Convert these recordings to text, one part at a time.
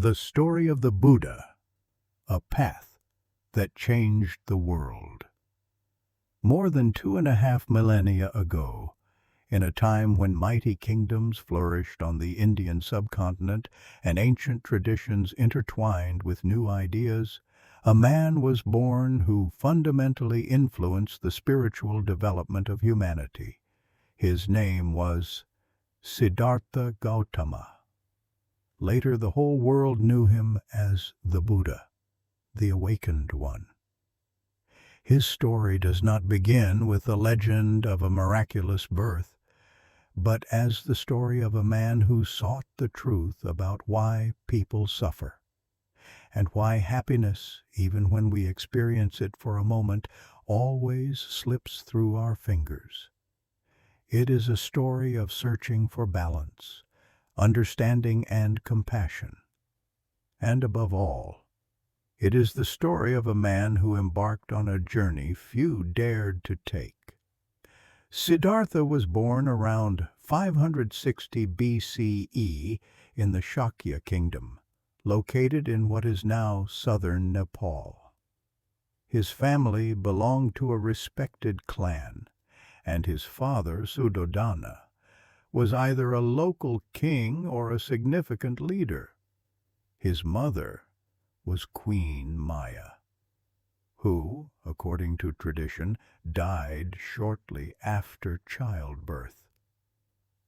The story of the Buddha, a path that changed the world. More than 2.5 millennia ago, in a time when mighty kingdoms flourished on the Indian subcontinent and ancient traditions intertwined with new ideas, a man was born who fundamentally influenced the spiritual development of humanity. His name was Siddhartha Gautama. Later, the whole world knew him as the Buddha, the Awakened One. His story does not begin with the legend of a miraculous birth, but as the story of a man who sought the truth about why people suffer, and why happiness, even when we experience it for a moment, always slips through our fingers. It is a story of searching for balance, understanding and compassion. And above all, it is the story of a man who embarked on a journey few dared to take. Siddhartha was born around 560 BCE in the Shakya kingdom, located in what is now southern Nepal. His family belonged to a respected clan, and his father, Suddhodana, was either a local king or a significant leader. His mother was Queen Maya, who, according to tradition, died shortly after childbirth.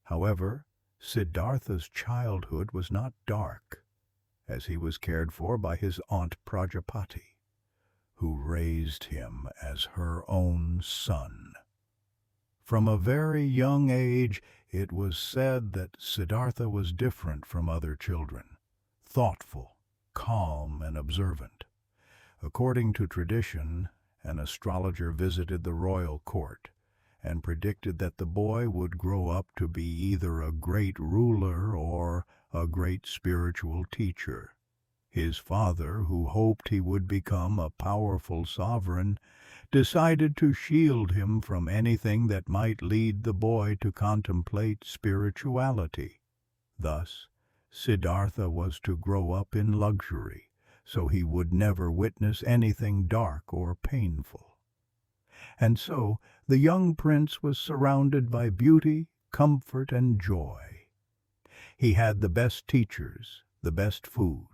However, Siddhartha's childhood was not dark, as he was cared for by his aunt Prajapati, who raised him as her own son. From a very young age, it was said that Siddhartha was different from other children, thoughtful, calm, and observant. According to tradition, an astrologer visited the royal court and predicted that the boy would grow up to be either a great ruler or a great spiritual teacher. His father, who hoped he would become a powerful sovereign, decided to shield him from anything that might lead the boy to contemplate spirituality. Thus, Siddhartha was to grow up in luxury, so he would never witness anything dark or painful. And so, the young prince was surrounded by beauty, comfort, and joy. He had the best teachers, the best food,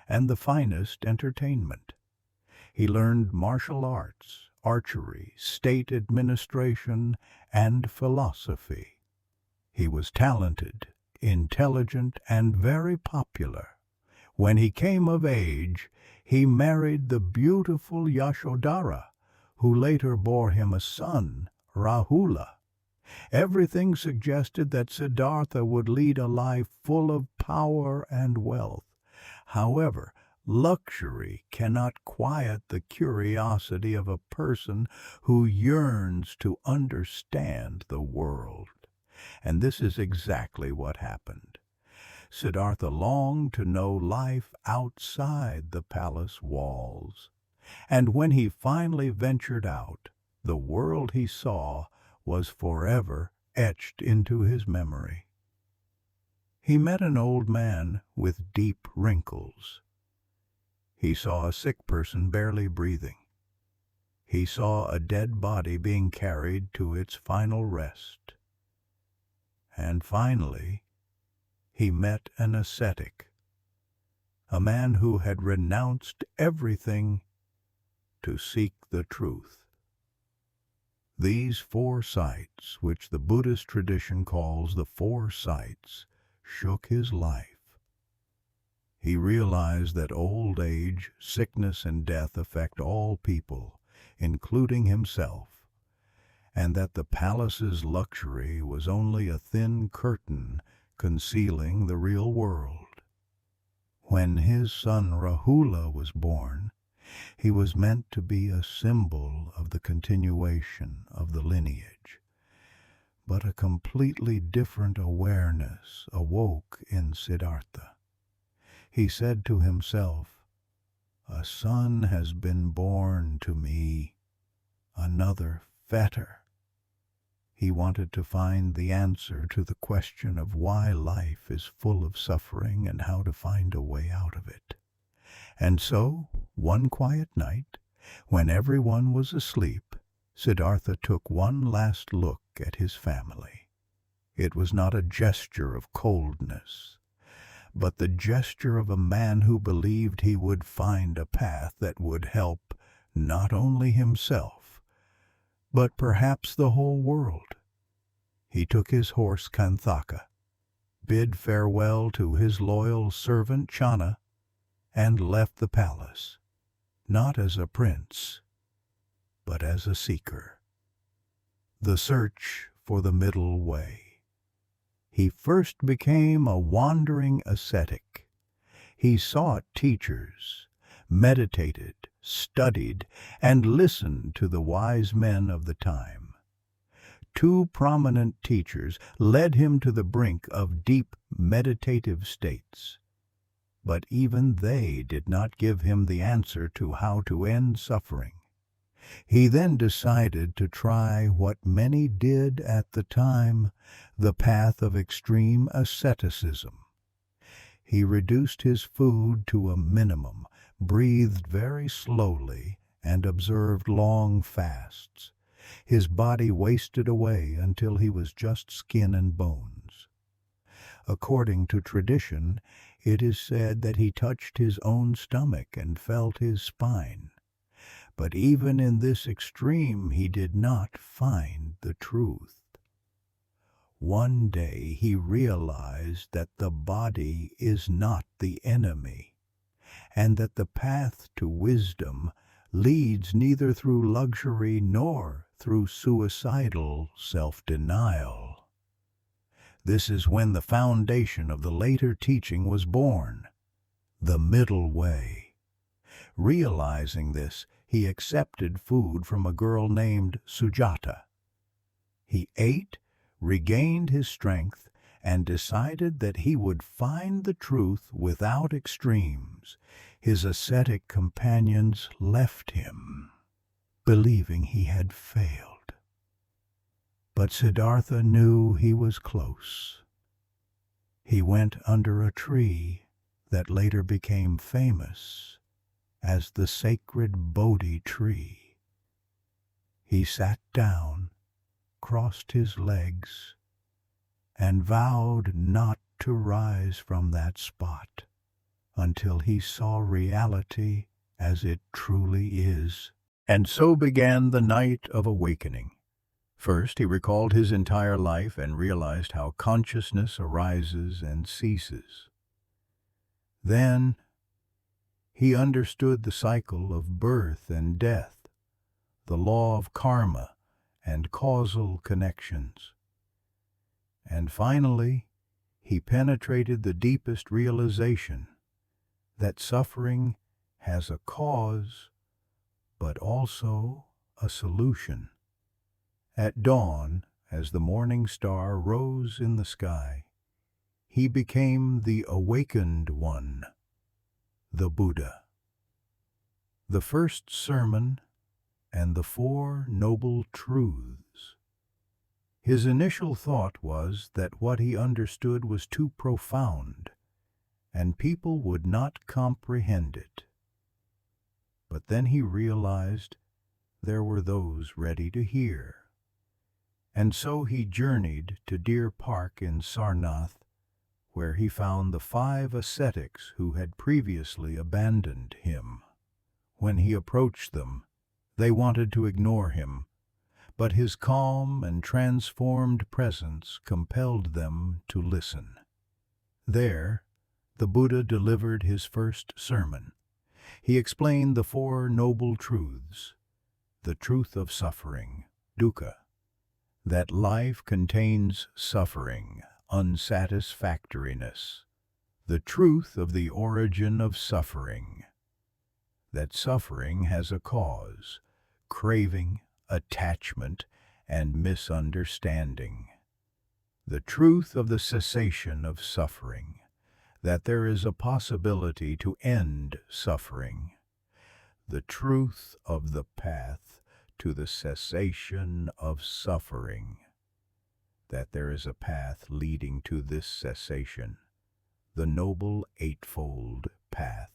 and the finest entertainment. He learned martial arts, archery, state administration, and philosophy. He was talented, intelligent, and very popular. When he came of age, he married the beautiful Yashodhara, who later bore him a son, Rahula. Everything suggested that Siddhartha would lead a life full of power and wealth. However, luxury cannot quiet the curiosity of a person who yearns to understand the world. And this is exactly what happened. Siddhartha longed to know life outside the palace walls. And when he finally ventured out, the world he saw was forever etched into his memory. He met an old man with deep wrinkles. He saw a sick person barely breathing. He saw a dead body being carried to its final rest. And finally, he met an ascetic, a man who had renounced everything to seek the truth. These 4 sights, which the Buddhist tradition calls the 4 sights, shook his life. He realized that old age, sickness, and death affect all people, including himself, and that the palace's luxury was only a thin curtain concealing the real world. When his son Rahula was born, he was meant to be a symbol of the continuation of the lineage. But a completely different awareness awoke in Siddhartha. He said to himself, "A son has been born to me, another fetter." He wanted to find the answer to the question of why life is full of suffering and how to find a way out of it. And so, one quiet night, when everyone was asleep, Siddhartha took one last look at his family. It was not a gesture of coldness, but the gesture of a man who believed he would find a path that would help not only himself, but perhaps the whole world. He took his horse Kanthaka, bid farewell to his loyal servant Channa, and left the palace, not as a prince, but as a seeker. The search for the middle way. He first became a wandering ascetic. He sought teachers, meditated, studied, and listened to the wise men of the time. Two prominent teachers led him to the brink of deep meditative states. But even they did not give him the answer to how to end suffering. He then decided to try what many did at the time, the path of extreme asceticism. He reduced his food to a minimum, breathed very slowly, and observed long fasts. His body wasted away until he was just skin and bones. According to tradition, it is said that he touched his own stomach and felt his spine. But even in this extreme he did not find the truth. One day he realized that the body is not the enemy, and that the path to wisdom leads neither through luxury nor through suicidal self-denial. This is when the foundation of the later teaching was born, the middle way. Realizing this, he accepted food from a girl named Sujata. He ate, regained his strength, and decided that he would find the truth without extremes. His ascetic companions left him, believing he had failed. But Siddhartha knew he was close. He went under a tree that later became famous as the sacred Bodhi tree. He sat down, crossed his legs, and vowed not to rise from that spot until he saw reality as it truly is. And so began the night of awakening. First, he recalled his entire life and realized how consciousness arises and ceases. Then, he understood the cycle of birth and death, the law of karma and causal connections. And finally, he penetrated the deepest realization that suffering has a cause, but also a solution. At dawn, as the morning star rose in the sky, he became the awakened one, the Buddha. The first sermon and the Four Noble Truths. His initial thought was that what he understood was too profound, and people would not comprehend it. But then he realized there were those ready to hear. And so he journeyed to Deer Park in Sarnath, where he found the 5 ascetics who had previously abandoned him. When he approached them, they wanted to ignore him, but his calm and transformed presence compelled them to listen. There, the Buddha delivered his first sermon. He explained the 4 noble truths: the truth of suffering, dukkha, that life contains suffering, unsatisfactoriness, the truth of the origin of suffering, that suffering has a cause, craving, attachment, and misunderstanding, the truth of the cessation of suffering, that there is a possibility to end suffering, the truth of the path to the cessation of suffering, that there is a path leading to this cessation, the Noble Eightfold Path.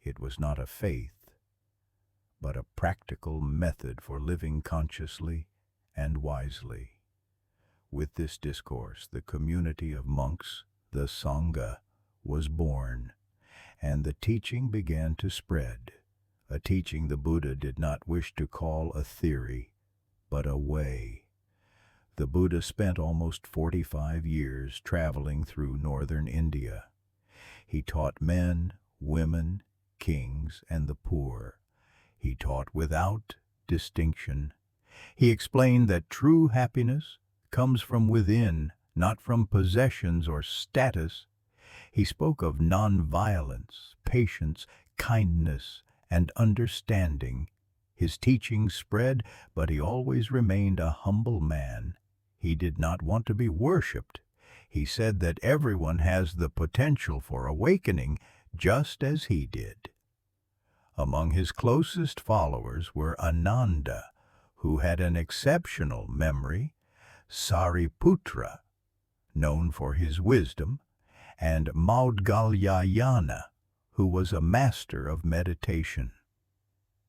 It was not a faith, but a practical method for living consciously and wisely. With this discourse, the community of monks, the Sangha, was born, and the teaching began to spread, a teaching the Buddha did not wish to call a theory, but a way. The Buddha spent almost 45 years traveling through northern India. He taught men, women, kings, and the poor. He taught without distinction. He explained that true happiness comes from within, not from possessions or status. He spoke of non-violence, patience, kindness, and understanding. His teachings spread, but he always remained a humble man. He did not want to be worshipped. He said that everyone has the potential for awakening, just as he did. Among his closest followers were Ananda, who had an exceptional memory, Sariputra, known for his wisdom, and Maudgalyayana, who was a master of meditation.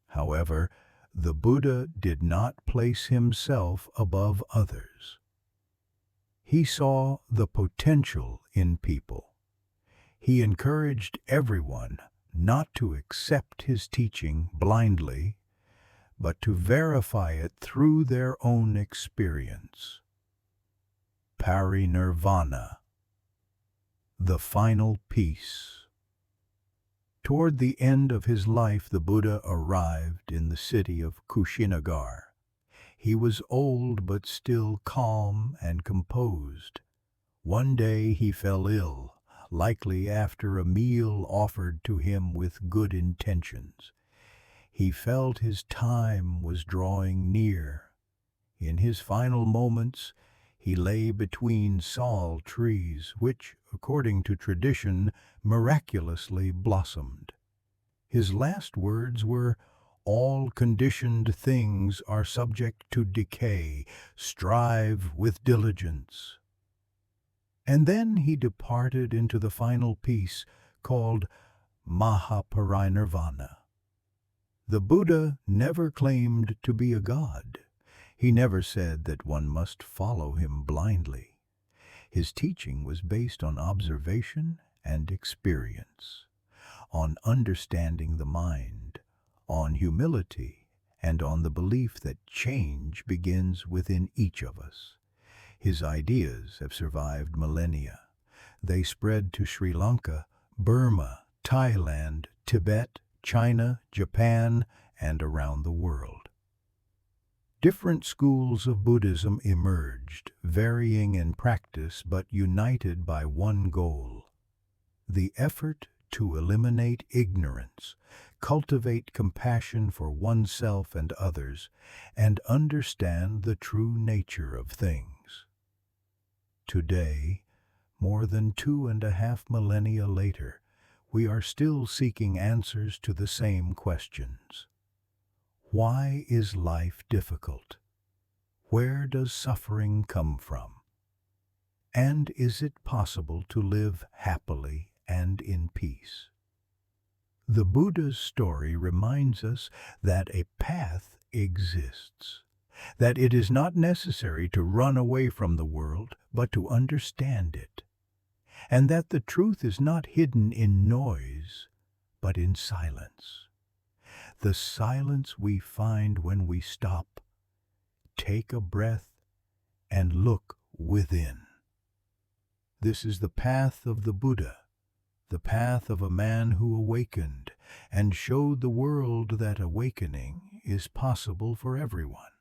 However, the Buddha did not place himself above others. He saw the potential in people. He encouraged everyone not to accept his teaching blindly, but to verify it through their own experience. Parinirvana, the final peace. Toward the end of his life, the Buddha arrived in the city of Kushinagar. He was old but still calm and composed. One day he fell ill, likely after a meal offered to him with good intentions. He felt his time was drawing near. In his final moments, he lay between sal trees, which, according to tradition, miraculously blossomed. His last words were, "All conditioned things are subject to decay. Strive with diligence." And then he departed into the final peace called Mahaparinirvana. The Buddha never claimed to be a god. He never said that one must follow him blindly. His teaching was based on observation and experience, on understanding the mind, on humility, and on the belief that change begins within each of us. His ideas have survived millennia. They spread to Sri Lanka, Burma, Thailand, Tibet, China, Japan, and around the world. Different schools of Buddhism emerged, varying in practice but united by one goal: the effort to eliminate ignorance, cultivate compassion for oneself and others, and understand the true nature of things. Today, more than 2.5 millennia later, we are still seeking answers to the same questions. Why is life difficult? Where does suffering come from? And is it possible to live happily and in peace? The Buddha's story reminds us that a path exists, that it is not necessary to run away from the world, but to understand it, and that the truth is not hidden in noise, but in silence. The silence we find when we stop, take a breath, and look within. This is the path of the Buddha, the path of a man who awakened and showed the world that awakening is possible for everyone.